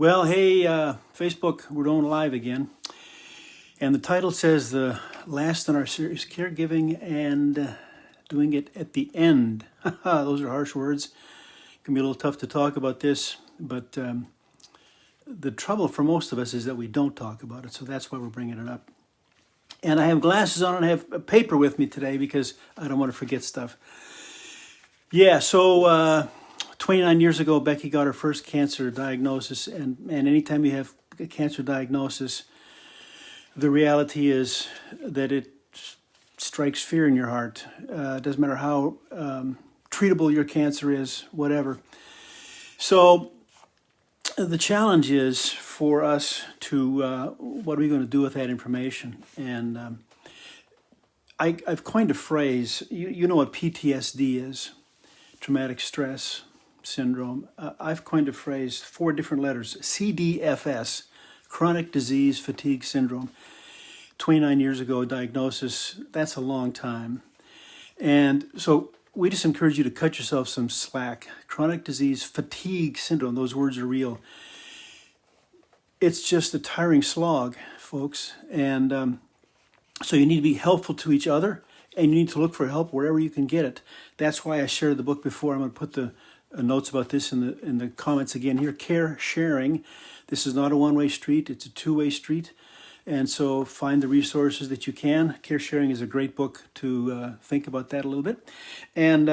Well, hey, Facebook, we're going live again. And the title says the last in our series, Caregiving and doing it at the end. Those are harsh words. It can be a little tough to talk about this, but the trouble for most of us is that we don't talk about it, so that's why we're bringing it up. And I have glasses on and I have a paper with me today because I don't want to forget stuff. Yeah, so 29 years ago, Becky got her first cancer diagnosis, and anytime you have a cancer diagnosis, the reality is that it strikes fear in your heart. It doesn't matter how treatable your cancer is, whatever. So the challenge is for us to, what are we going to do with that information? And I've coined a phrase, you know what PTSD is, traumatic stress syndrome. I've coined a phrase, 4 different letters, CDFS, chronic disease fatigue syndrome. 29 years ago, diagnosis, that's a long time. And so we just encourage you to cut yourself some slack. Chronic disease fatigue syndrome, those words are real. It's just a tiring slog, folks. And so you need to be helpful to each other, and you need to look for help wherever you can get it. That's why I shared the book before. I'm going to put the notes about this in the comments again here. CareSharing. This is not a one-way street. It's a two-way street. And so find the resources that you can. CareSharing is a great book to think about that a little bit. And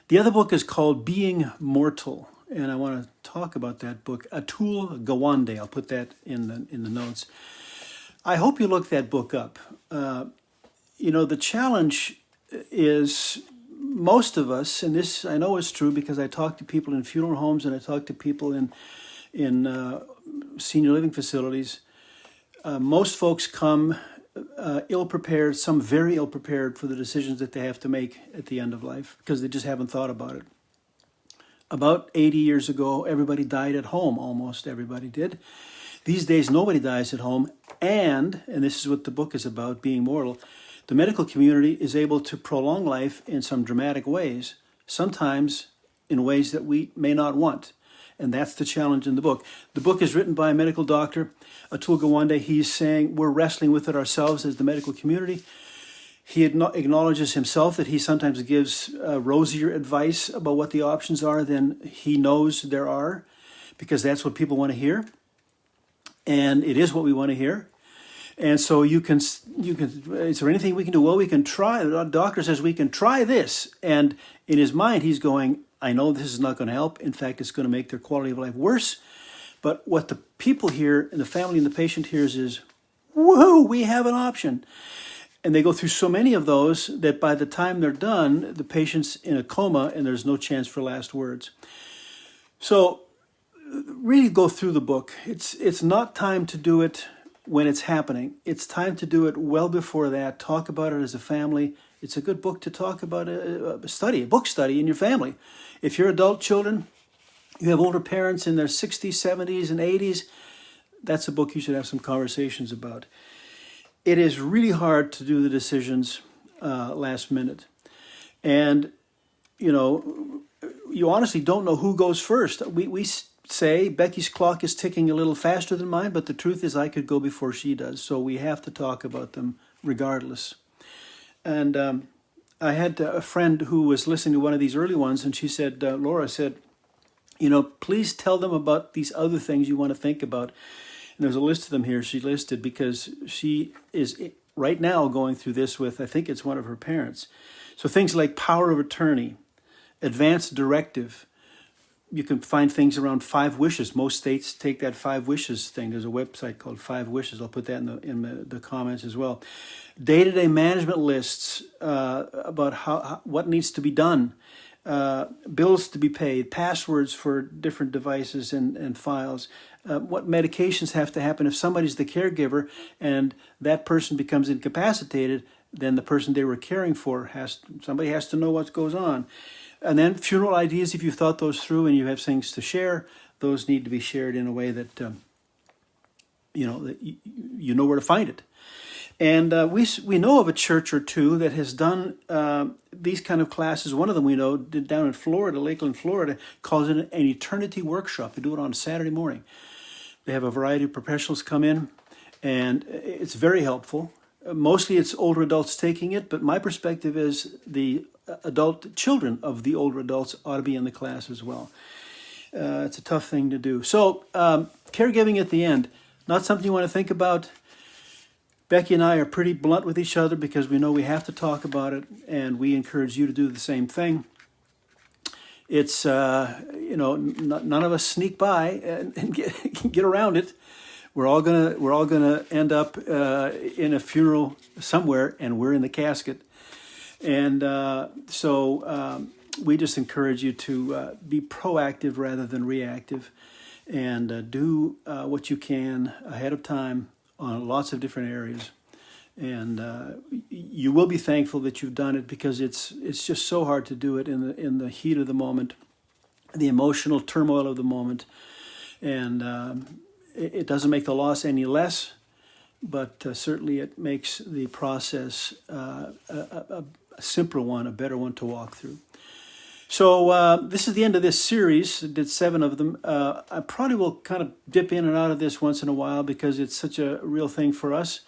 the other book is called Being Mortal. And I want to talk about that book. Atul Gawande. I'll put that in the notes. I hope you look that book up. The challenge is most of us, and this I know is true because I talk to people in funeral homes and I talk to people in senior living facilities. Most folks come ill-prepared, some very ill-prepared for the decisions that they have to make at the end of life because they just haven't thought about it. About 80 years ago, everybody died at home. Almost everybody did. These days, nobody dies at home. And this is what the book is about, Being Mortal, the medical community is able to prolong life in some dramatic ways, sometimes in ways that we may not want. And that's the challenge in the book. The book is written by a medical doctor, Atul Gawande. He's saying we're wrestling with it ourselves as the medical community. He acknowledges himself that he sometimes gives rosier advice about what the options are than he knows there are, because that's what people want to hear. And it is what we want to hear. And so you can, is there anything we can do? Well, we can try. The doctor says we can try this. And in his mind, he's going, I know this is not going to help. In fact, it's going to make their quality of life worse. But what the people hear and the family and the patient hears is, woohoo, we have an option. And they go through so many of those that by the time they're done, the patient's in a coma and there's no chance for last words. So really go through the book. It's not time to do it when it's happening. It's time to do it well before that. Talk about it as a family. It's a good book to talk about, a book study in your family. If you're adult children, you have older parents in their 60s, 70s, and 80s, that's a book you should have some conversations about. It is really hard to do the decisions last minute. And, you honestly don't know who goes first. We say Becky's clock is ticking a little faster than mine, but the truth is I could go before she does. So we have to talk about them regardless. And I had a friend who was listening to one of these early ones, and she said, Laura said, please tell them about these other things you want to think about. And there's a list of them here she listed because she is right now going through this with, I think it's one of her parents. So things like power of attorney, advance directive. You can find things around 5 wishes. Most states take that 5 wishes thing. There's a website called 5 Wishes. I'll put that in the comments as well. Day-to-day management lists about how what needs to be done, bills to be paid, passwords for different devices and files, what medications have to happen if somebody's the caregiver and that person becomes incapacitated. Then the person they were caring for somebody has to know what goes on. And then funeral ideas, if you've thought those through and you have things to share, those need to be shared in a way that, that you know where to find it. And we know of a church or two that has done these kind of classes. One of them we know did down in Florida, Lakeland, Florida, calls it an eternity workshop. They do it on Saturday morning. They have a variety of professionals come in, and it's very helpful. Mostly it's older adults taking it, but my perspective is the adult children of the older adults ought to be in the class as well. It's a tough thing to do. So caregiving at the end, not something you want to think about. Becky and I are pretty blunt with each other because we know we have to talk about it, and we encourage you to do the same thing. It's, none of us sneak by and get around it. We're all gonna end up in a funeral somewhere, and we're in the casket. And so we just encourage you to be proactive rather than reactive, and do what you can ahead of time on lots of different areas. And you will be thankful that you've done it, because it's just so hard to do it in the heat of the moment, the emotional turmoil of the moment. And it doesn't make the loss any less, but certainly it makes the process a simpler one, a better one to walk through. So this is the end of this series. I did 7 of them. I probably will kind of dip in and out of this once in a while because it's such a real thing for us.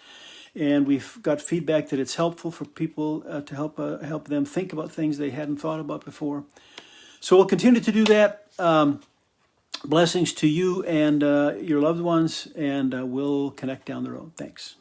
And we've got feedback that it's helpful for people to help them think about things they hadn't thought about before. So we'll continue to do that. Blessings to you and your loved ones, and we'll connect down the road. Thanks.